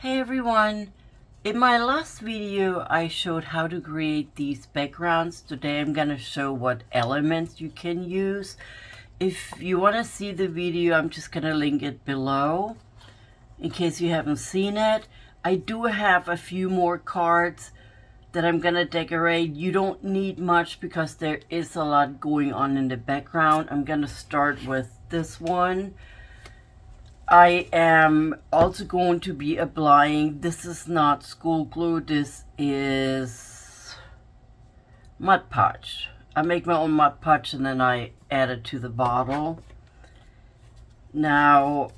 Hey everyone! In my last video I showed how to create these backgrounds. Today I'm gonna show what elements you can use. If you want to see the video, I'm just gonna link it below in case you haven't seen it. I do have a few more cards that I'm gonna decorate. You don't need much because there is a lot going on in the background. I'm gonna start with this one. I am also going to be applying, this is not school glue, this is Mod Podge. I make my own Mod Podge and then I add it to the bottle. Now,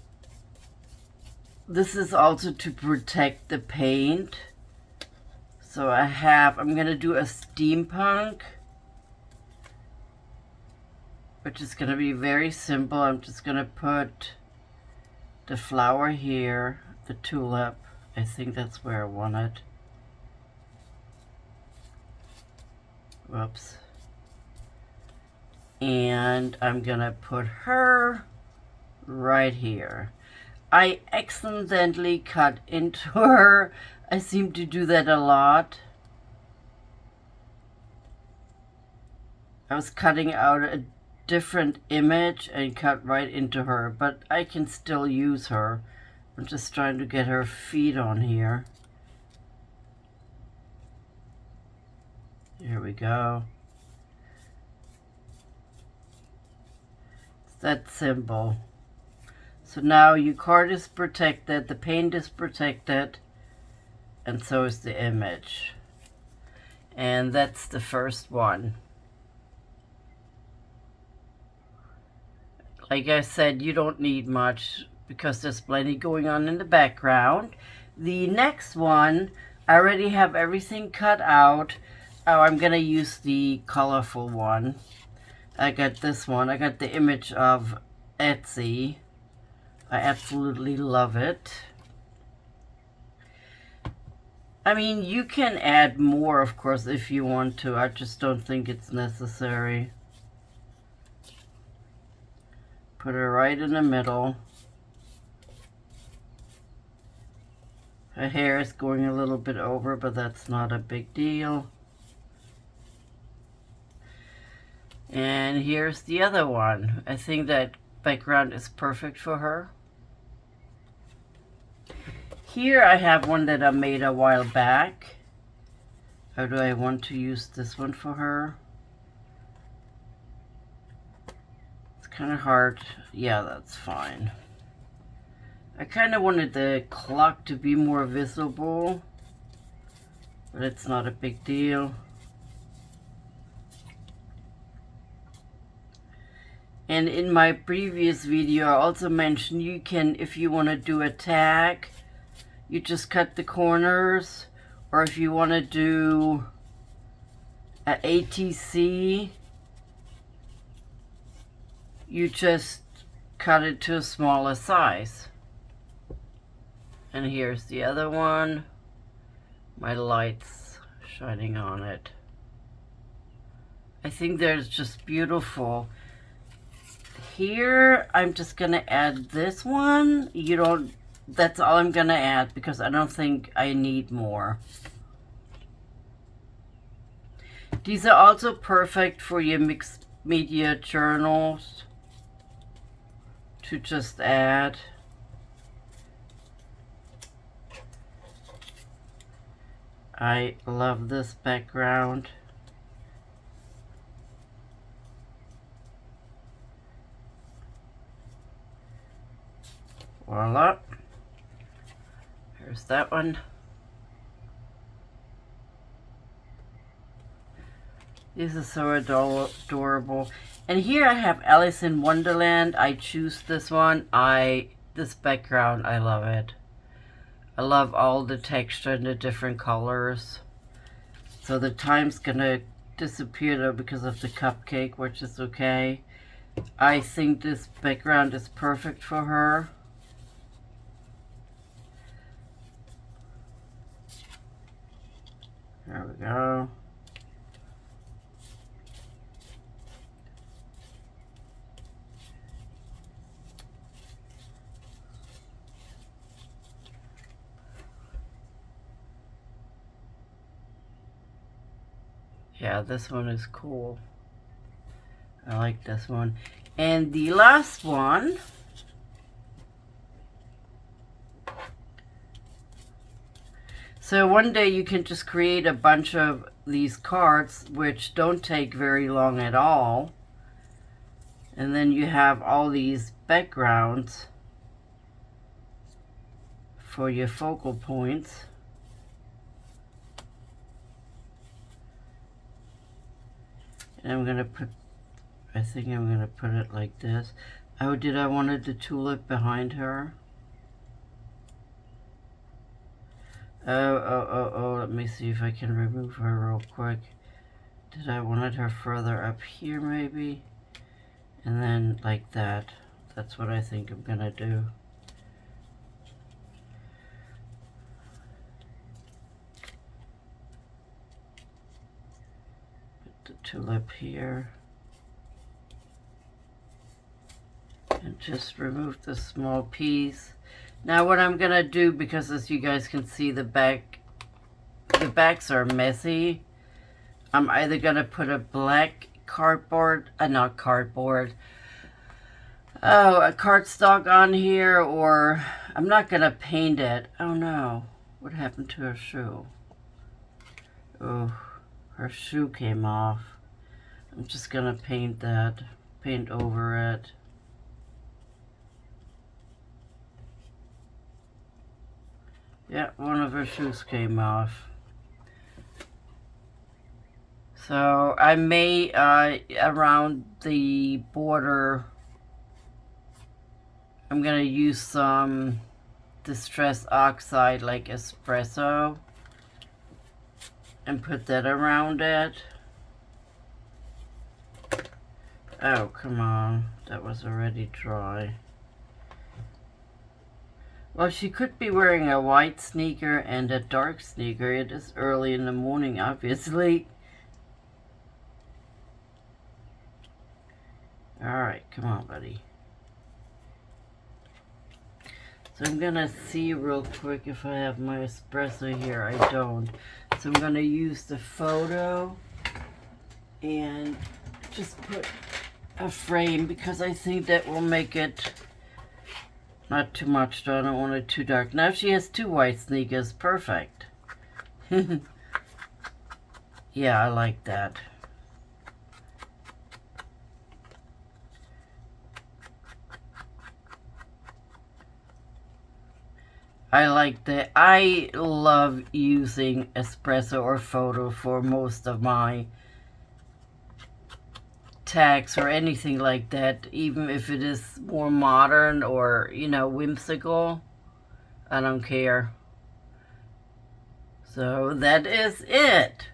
this is also to protect the paint. So I'm going to do a steampunk, which is going to be very simple. I'm just going to put the flower here, the tulip. I think that's where I want it. Whoops. And I'm gonna put her right here. I accidentally cut into her. I seem to do that a lot. I was cutting out a different image and cut right into her, but I can still use her. I'm just trying to get her feet on here. Here we go. It's that simple. So now your card is protected, the paint is protected, and so is the image. And that's the first one. Like I said, you don't need much because there's plenty going on in the background. The next one, I already have everything cut out. Oh, I'm gonna use the colorful one. I got this one. I got the image of Etsy. I absolutely love it. I mean, you can add more, of course, if you want to. I just don't think it's necessary. Put her right in the middle. Her hair is going a little bit over, but that's not a big deal. And here's the other one. I think that background is perfect for her. Here I have one that I made a while back. How do I want to use this one for her? Kind of hard. Yeah, that's fine. I kind of wanted the clock to be more visible, but it's not a big deal. And in my previous video I also mentioned you can, if you want to do a tag, you just cut the corners, or if you want to do a ATC, you just cut it to a smaller size. And here's the other one. My light's shining on it. I think they're just beautiful. Here, I'm just gonna add this one. That's all I'm gonna add because I don't think I need more. These are also perfect for your mixed media journals to just add. I love this background. Voila. Here's that one. These are so adorable. And here I have Alice in Wonderland. I choose this one. This background, I love it. I love all the texture and the different colors. So the time's gonna disappear though because of the cupcake, which is okay. I think this background is perfect for her. There we go. Yeah, this one is cool. I like this one. And the last one, so one day you can just create a bunch of these cards, which don't take very long at all. And then you have all these backgrounds for your focal points. And I'm gonna put, I think I'm gonna put it like this. Oh, did I wanted the tulip behind her? Oh, let me see if I can remove her real quick. Did I wanted her further up here maybe? And then like that. That's what I think I'm gonna do. Put the tulip here. And just remove the small piece. Now what I'm gonna do, because as you guys can see the backs are messy, I'm either gonna put a black cardboard, not cardboard, a cardstock on here, or I'm not gonna paint it. Oh no, what happened to her shoe? Oh, her shoe came off. I'm just gonna paint over it. Yeah, one of her shoes came off. So I may, around the border, I'm gonna use some Distress Oxide like espresso and put that around it. Oh, come on. That was already dry. Well, she could be wearing a white sneaker and a dark sneaker. It is early in the morning, obviously. Alright, come on, buddy. So I'm gonna see real quick if I have my espresso here. I don't. So I'm gonna use the photo and just put a frame, because I think that will make it not too much, though. I don't want it too dark. Now she has two white sneakers. Perfect. Yeah, I like that. I like that. I love using espresso or photo for most of my tags or anything like that, even if it is more modern or, you know, whimsical. I don't care. So that is it.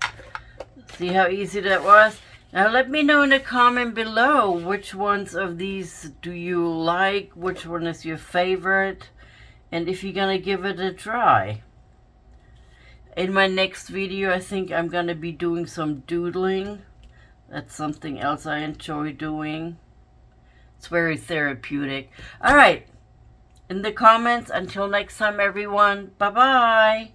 See how easy that was? Now let me know in the comment below which ones of these do you like, which one is your favorite, and if you're gonna give it a try. In my next video, I think I'm gonna be doing some doodling. That's something else I enjoy doing. It's very therapeutic. Alright, in the comments, until next time everyone, bye-bye.